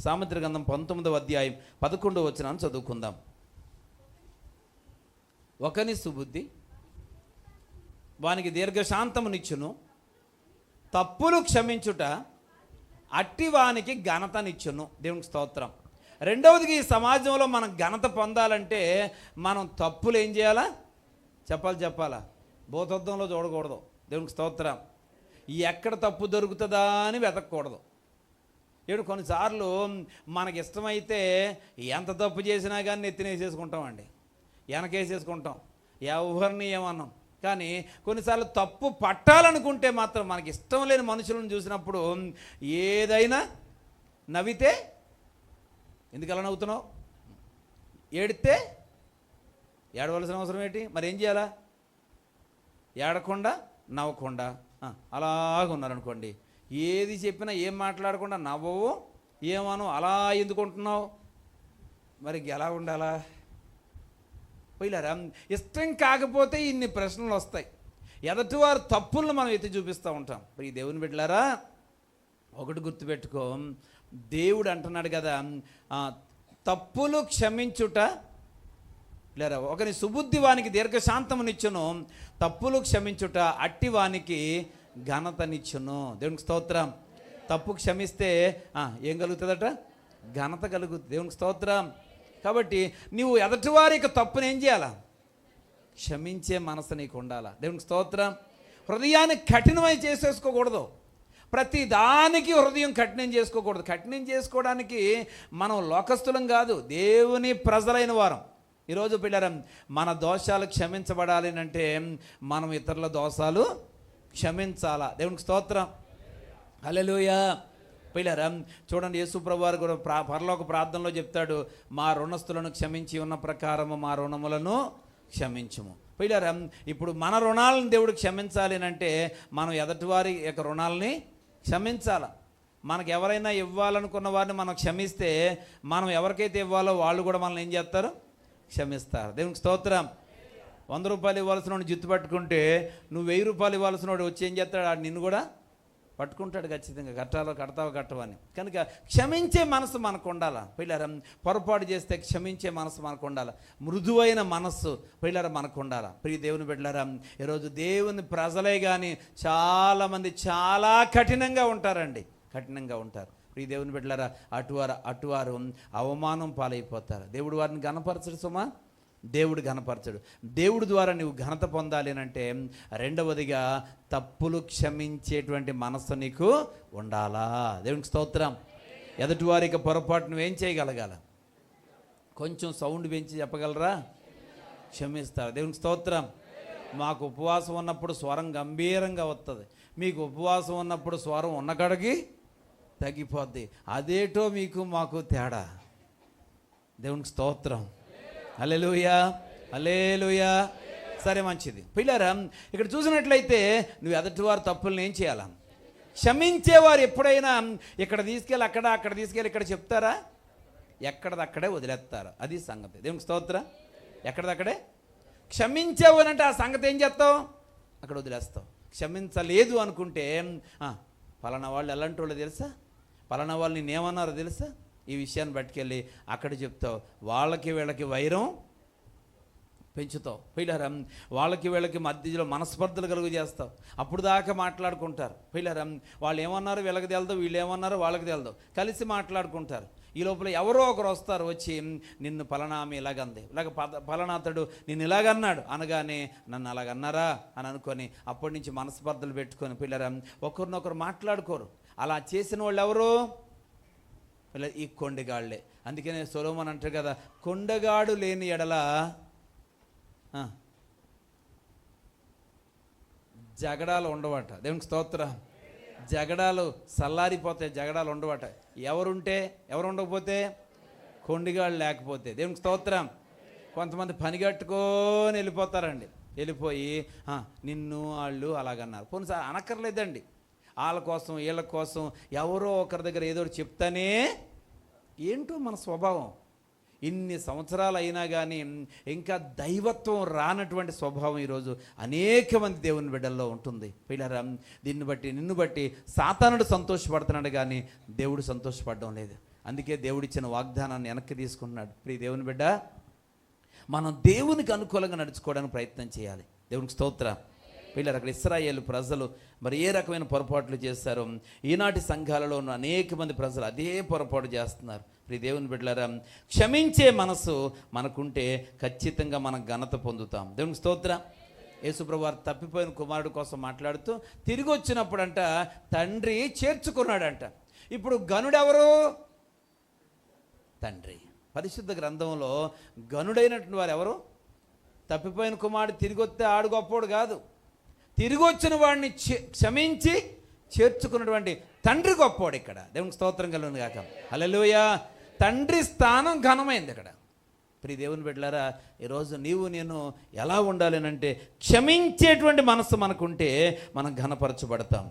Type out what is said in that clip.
సామెతల గ్రంథం 19వ అధ్యాయం 11వ వచనాన్ని చదువుకుందాం. ఒకని సుబుద్ధి వానికి దీర్ఘశాంతమునిచ్చును, తప్పులు క్షమించుట అట్టి వానికి ఘనతనిచ్చును. దేవునికి స్తోత్రం. రెండవదిగా ఈ సమాజంలో మనం ఘనత పొందాలంటే మనం తప్పులు ఏం చేయాలా? చెప్పాలా? భూతత్వంలో చూడకూడదు. దేవునికి స్తోత్రం. ఎక్కడ తప్పు దొరుకుతుందా అని వెతకూడదు. కొన్నిసార్లు మనకి ఇష్టమైతే ఎంత తప్పు చేసినా కానీ నెత్తినేసేసుకుంటామండి, వెనకేసేసుకుంటాం, ఎవరిని ఏమన్నాం. కానీ కొన్నిసార్లు తప్పు పట్టాలనుకుంటే మాత్రం మనకి ఇష్టం లేని మనుషులను చూసినప్పుడు ఏదైనా నవ్వితే ఎందుకు అలా నవ్వుతున్నావు, ఏడితే ఏడవలసిన అవసరం ఏంటి? మరి ఏం చేయాలా? ఏడకుండా నవ్వకుండా అలాగున్నారనుకోండి, ఏది చెప్పినా ఏం మాట్లాడకుండా నవ్వవు, ఏమను, అలా ఎందుకుంటున్నావు, మరి ఎలా ఉండాలా? పోయిలారా, ఇష్టం కాకపోతే ఇన్ని ప్రశ్నలు వస్తాయి. ఎదటివారు తప్పులను మనం ఎత్తి చూపిస్తూ ఉంటాం. ఈ దేవుని బిడ్డలారా, ఒకటి గుర్తుపెట్టుకో, దేవుడు అంటున్నాడు కదా, తప్పులు క్షమించుట లేరా ఒకని సుబుద్ధి వానికి దీర్ఘశాంతమునిచ్చును, తప్పులు క్షమించుట అట్టి వానికి ఘనతనిచ్చును. దేవునికి స్తోత్రం. తప్పు క్షమిస్తే ఏం కలుగుతుందట? ఘనత కలుగుతుంది. దేవునికి స్తోత్రం. కాబట్టి నువ్వు ఎదటివారికి తప్పును ఏం చేయాలా? క్షమించే మనసు నీకు ఉండాలా. దేవునికి స్తోత్రం. హృదయాన్ని కఠినమై చేసేసుకోకూడదు. ప్రతి దానికి హృదయం కఠినం చేసుకోకూడదు. కఠినం చేసుకోవడానికి మనం లోకస్తులం కాదు, దేవుని ప్రజలైన వారం. ఈరోజు పిల్లరా, మన దోషాలు క్షమించబడాలి అంటే మనం ఇతరుల దోషాలు క్షమించాలా. దేవునికి స్తోత్రం. హల్లెలూయా. పిల్లరా, చూడండి, యేసుప్రభు వారు కూడా పరలోక ప్రార్థనలో చెప్తాడు, మా రుణస్తులను క్షమించి ఉన్న ప్రకారము మా రుణములను క్షమించుము. పిల్లరా, ఇప్పుడు మన రుణాలను దేవుడు క్షమించాలి అంటే మనం ఎదటివారి యొక్క రుణాలని క్షమించాలి. మనకు ఎవరైనా ఇవ్వాలనుకున్న వారిని మనం క్షమిస్తే మనం ఎవరికైతే ఇవ్వాలో వాళ్ళు కూడా మనల్ని ఏం చేస్తారు? క్షమిస్తారు. దేవునికి స్తోత్రం. 100 రూపాయలు ఇవ్వాల్సిన వాడిని జిత్తు పట్టుకుంటే నువ్వు 1000 రూపాయలు ఇవ్వాల్సిన వాడు వచ్చి ఏం చేస్తాడు? ఆడు నిన్ను కూడా పట్టుకుంటాడు ఖచ్చితంగా, కడతావని. కనుక క్షమించే మనసు మనకు ఉండాలి. పిల్లరా, పొరపాటు చేస్తే క్షమించే మనసు మనకు ఉండాలి. మృదువైన మనస్సు పిల్లరా మనకు ఉండాలి. ప్రియ దేవుని బిడ్డలారా, ఈరోజు దేవుని ప్రజలే కానీ చాలామంది చాలా కఠినంగా ఉంటారండి, కఠినంగా ఉంటారు. ప్రియ దేవుని బిడ్డలారా, అటువారు అవమానం పాలైపోతారు. దేవుడు వారిని ఘనపరచడు సుమా, దేవుడు ఘనపరచడు. దేవుడి ద్వారా నువ్వు ఘనత పొందాలి అంటే రెండవదిగా తప్పులు క్షమించేటువంటి మనస్సు నీకు ఉండాలా. దేవునికి స్తోత్రం. ఎదుటివారికి పొరపాటు నువ్వేం చేయగలగాల? కొంచెం సౌండ్ పెంచి చెప్పగలరా? క్షమిస్తారు. దేవునికి స్తోత్రం. మాకు ఉపవాసం ఉన్నప్పుడు స్వరం గంభీరంగా వస్తుంది, మీకు ఉపవాసం ఉన్నప్పుడు స్వరం ఉన్న కాడికి తగ్గిపోద్ది. అదేటో మీకు మాకు తేడా. దేవునికి స్తోత్రం. హల్లెలూయా, హల్లెలూయా. సరే, మంచిది. పిల్లరా, ఇక్కడ చూసినట్లయితే నువ్వు ఎదటివారు తప్పులను ఏం చేయాలా? క్షమించేవారు ఎప్పుడైనా ఇక్కడ తీసుకెళ్ళి అక్కడ తీసుకెళ్ళి ఇక్కడ చెప్తారా? ఎక్కడదక్కడే వదిలేస్తారు. అది సంగతి. దేవునికి స్తోత్రం. ఎక్కడదక్కడే క్షమించావనంటే ఆ సంగతి ఏం చేస్తావు? అక్కడ వదిలేస్తావు. క్షమించలేదు అనుకుంటే పలానా వాళ్ళు ఎలాంటి వాళ్ళు తెలుసా, పలానా వాళ్ళు నేనేమన్నారో తెలుసా, ఈ విషయాన్ని పట్టుకెళ్ళి అక్కడ చెప్తావు. వాళ్ళకి వీళ్ళకి వైరం పెంచుతావు. పిల్లరా, వాళ్ళకి వీళ్ళకి మధ్యలో మనస్పర్ధలు కలుగు చేస్తావు. అప్పుడు దాకా మాట్లాడుకుంటారు. పిల్లరా, వాళ్ళు ఏమన్నారు వీళ్ళకి తెలదు, వీళ్ళు ఏమన్నారో వాళ్ళకి తెలదు, కలిసి మాట్లాడుకుంటారు. ఈ లోపల ఎవరో ఒకరు వస్తారు, వచ్చి నిన్ను పలానా ఆమె ఇలాగంది, ఇలాగ పలానాతడు నిన్ను ఇలాగన్నాడు అనగానే నన్ను అలాగన్నారా అని అనుకొని అప్పటి నుంచి మనస్పర్ధలు పెట్టుకొని పిల్లరా ఒకరినొకరు మాట్లాడుకోరు. అలా చేసిన వాళ్ళు ఎవరు? ఈ కొండగాళ్లే. అందుకనే సొలొమోను అంటారు కదా, కొండగాడు లేని ఎడల జగడాలు ఉండవట. దేవునికి స్తోత్రం. జగడాలు చల్లారిపోతాయి, జగడాలు ఉండవట. ఎవరు ఉండకపోతే? కొండిగాళ్ళు లేకపోతే. దేవునికి స్తోత్రం. కొంతమంది పని కట్టుకొని వెళ్ళిపోతారండి, వెళ్ళిపోయి నిన్ను వాళ్ళు అలాగన్నారు. కొన్నిసార్లు అనక్కర్లేదండి, వాళ్ళ కోసం వీళ్ళ కోసం ఎవరో ఒకరి దగ్గర ఏదో చెప్తానే. ఏంటో మన స్వభావం. ఇన్ని సంవత్సరాలు అయినా కానీ ఇంకా దైవత్వం రానటువంటి స్వభావం ఈరోజు అనేక మంది దేవుని బిడ్డల్లో ఉంటుంది. పిల్లరా, నిన్ను బట్టి సాతానుడు సంతోషపడుతున్నాడు కానీ దేవుడు సంతోషపడడం లేదు. అందుకే దేవుడిచ్చిన వాగ్దానాన్ని వెనక్కి తీసుకుంటున్నాడు. ప్రియ దేవుని బిడ్డ, మనం దేవునికి అనుకూలంగా నడుచుకోవడానికి ప్రయత్నం చేయాలి. దేవునికి స్తోత్రం. పిల్లలు, అక్కడ ఇశ్రాయేలు ప్రజలు మరి ఏ రకమైన పొరపాట్లు చేశారో ఈనాటి సంఘాలలో ఉన్న అనేక మంది ప్రజలు అదే పొరపాటు చేస్తున్నారు. ప్రియ దేవుని బిడ్డలారా, క్షమించే మనసు మనకుంటే ఖచ్చితంగా మనం ఘనత పొందుతాం. దేవునికి స్తోత్రం. యేసుప్రభు వారు తప్పిపోయిన కుమారుడు కోసం మాట్లాడుతూ తిరిగి వచ్చినప్పుడంట తండ్రి చేర్చుకున్నాడంట. ఇప్పుడు గనుడెవరు? తండ్రి. పరిశుద్ధ గ్రంథంలో గనుడైనటువంటి వారు ఎవరు? తప్పిపోయిన కుమారుడు తిరిగి వస్తే ఆడు గొప్పోడు కాదు, తిరిగి వచ్చిన వాడిని క్షమించి చేర్చుకున్నటువంటి తండ్రి గొప్పోడు. ఇక్కడ దేవునికి స్తోత్రం కలుగును గాక. హల్లెలూయా. తండ్రి స్థానం ఘనమైంది ఇక్కడ. ప్రియ దేవుని బిడ్డలారా, ఈరోజు నీవు నేను ఎలా ఉండాలి అంటే క్షమించేటువంటి మనసు మనకుంటే మనం ఘనపరచబడతాం.